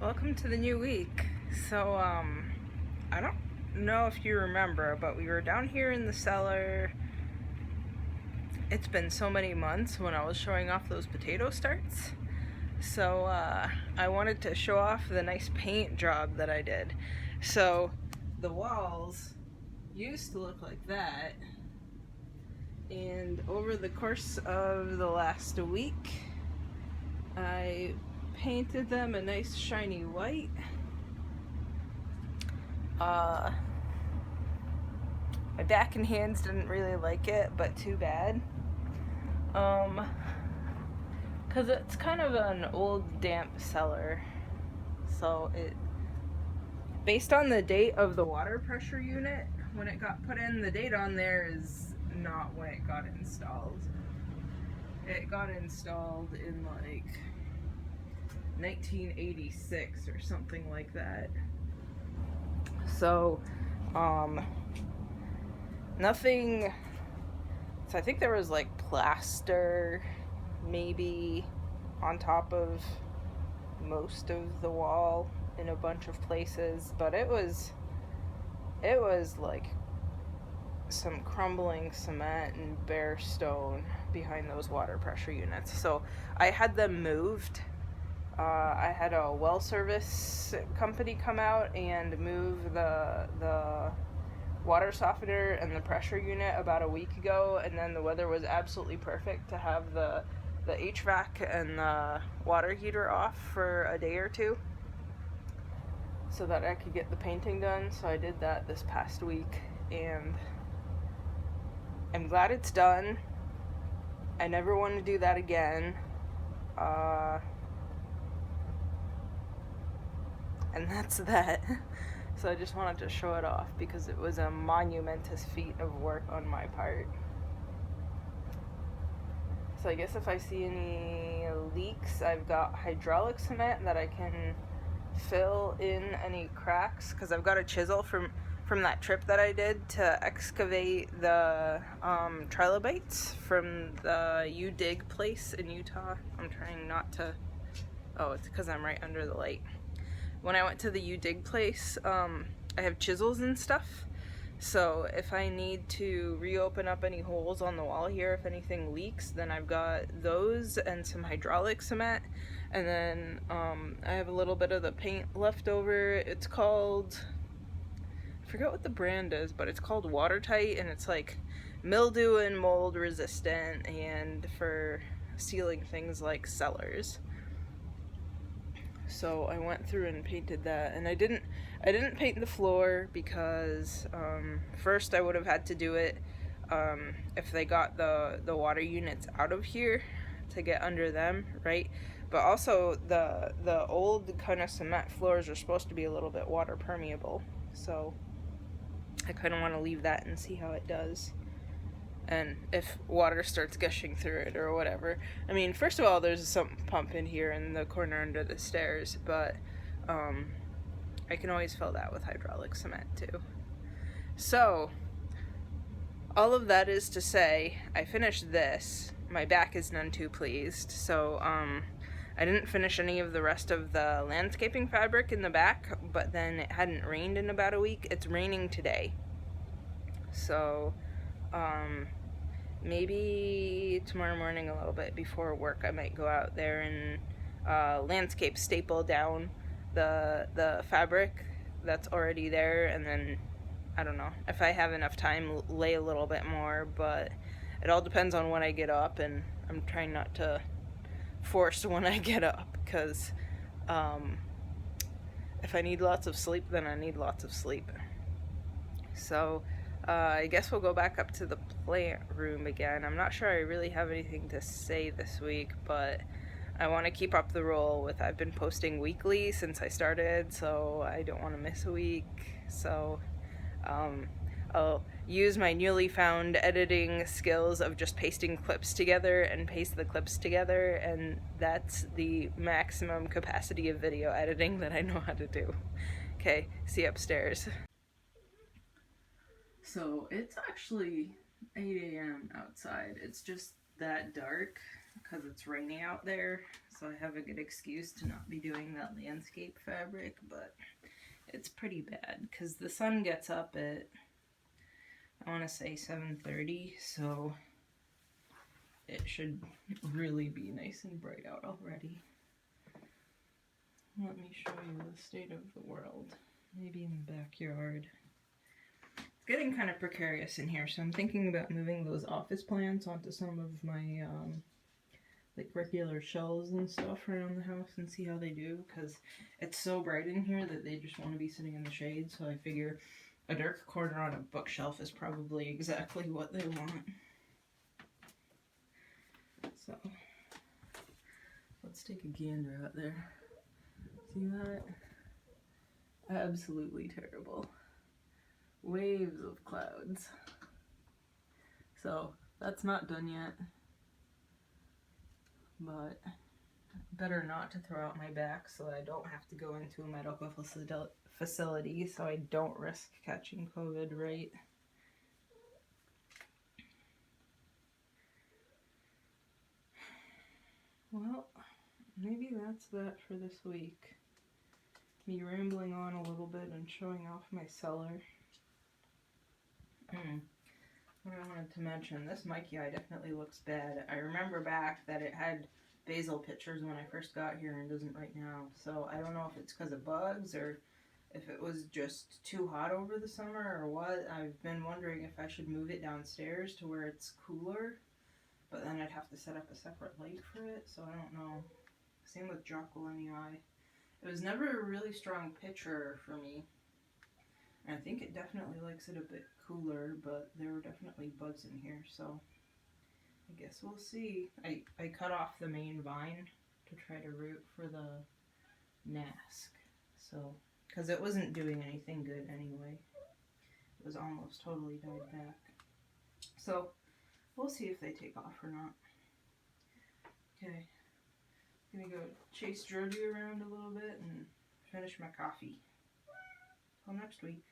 Welcome to the new week. So, I don't know if you remember, but we were down here in the cellar. It's been so many months when I was showing off those potato starts. So, I wanted to show off the nice paint job that I did. So, the walls used to look like that. And over the course of the last week, I painted them a nice shiny white. My back and hands didn't really like it, but too bad. Cause it's kind of an old damp cellar. So based on the date of the water pressure unit, when it got put in, the date on there is not when it got installed. It got installed in like 1986 or something like that. So, nothing. So I think there was like plaster maybe on top of most of the wall in a bunch of places, but it was like some crumbling cement and bare stone behind those water pressure units. So I had them moved. I had a well service company come out and move the water softener and the pressure unit about a week ago, and then the weather was absolutely perfect to have the HVAC and the water heater off for a day or two so that I could get the painting done. So I did that this past week, and I'm glad it's done. I never want to do that again. And that's that. So I just wanted to show it off because it was a monumentous feat of work on my part. So I guess if I see any leaks, I've got hydraulic cement that I can fill in any cracks, because I've got a chisel from that trip that I did to excavate the trilobites from the U-Dig place in Utah. I'm trying not to... Oh, it's because I'm right under the light. When I went to the U-Dig place, I have chisels and stuff. So if I need to reopen up any holes on the wall here, if anything leaks, then I've got those and some hydraulic cement. And then I have a little bit of the paint left over. It's called... I forget what the brand is, but it's called Watertight, and it's like mildew and mold resistant and for sealing things like cellars. So I went through and painted that, and I didn't paint the floor because first I would have had to do it if they got the water units out of here to get under them, right? But also the old kind of cement floors are supposed to be a little bit water permeable, so I kind of want to leave that and see how it does. And if water starts gushing through it or whatever. I mean, first of all, there's a sump pump in here in the corner under the stairs, but I can always fill that with hydraulic cement too. So, all of that is to say, I finished this. My back is none too pleased, so I didn't finish any of the rest of the landscaping fabric in the back, but then it hadn't rained in about a week. It's raining today. So... maybe tomorrow morning a little bit before work I might go out there and landscape staple down the fabric that's already there, and then I don't know if I have enough time lay a little bit more, but it all depends on when I get up, and I'm trying not to force when I get up, because if I need lots of sleep, then I need lots of sleep. So I guess we'll go back up to the plant room again. I'm not sure I really have anything to say this week, but I want to keep up the roll with I've been posting weekly since I started, so I don't want to miss a week. So I'll use my newly found editing skills of just pasting clips together and paste the clips together, and that's the maximum capacity of video editing that I know how to do. Okay, see you upstairs. So it's actually 8 a.m. outside. It's just that dark because it's raining out there. so I have a good excuse to not be doing that landscape fabric, but it's pretty bad because the sun gets up at, I want to say 7:30, so it should really be nice and bright out already. Let me show you the state of the world, maybe in the backyard. It's getting kind of precarious in here, so I'm thinking about moving those office plants onto some of my like regular shelves and stuff around the house and see how they do, because it's so bright in here that they just want to be sitting in the shade, so I figure a dark corner on a bookshelf is probably exactly what they want. So let's take a gander out there. See that? Absolutely terrible. Waves of clouds. So that's not done yet, but better not to throw out my back so that I don't have to go into a medical facility so I don't risk catching COVID, right? Well, maybe that's that for this week. Me rambling on a little bit and showing off my cellar. What I wanted to mention, this Mikey eye definitely looks bad. I remember back that it had basil pictures when I first got here and doesn't right now. So I don't know if it's because of bugs or if it was just too hot over the summer or what. I've been wondering if I should move it downstairs to where it's cooler, but then I'd have to set up a separate light for it, so I don't know. Same with Jockle in the eye. It was never a really strong picture for me. And I think it definitely likes it a bit cooler, but there were definitely bugs in here, so I guess we'll see. I cut off the main vine to try to root for the mask, so, because it wasn't doing anything good anyway. It was almost totally died back. So we'll see if they take off or not. Okay, I'm gonna go chase Georgie around a little bit and finish my coffee. Till next week.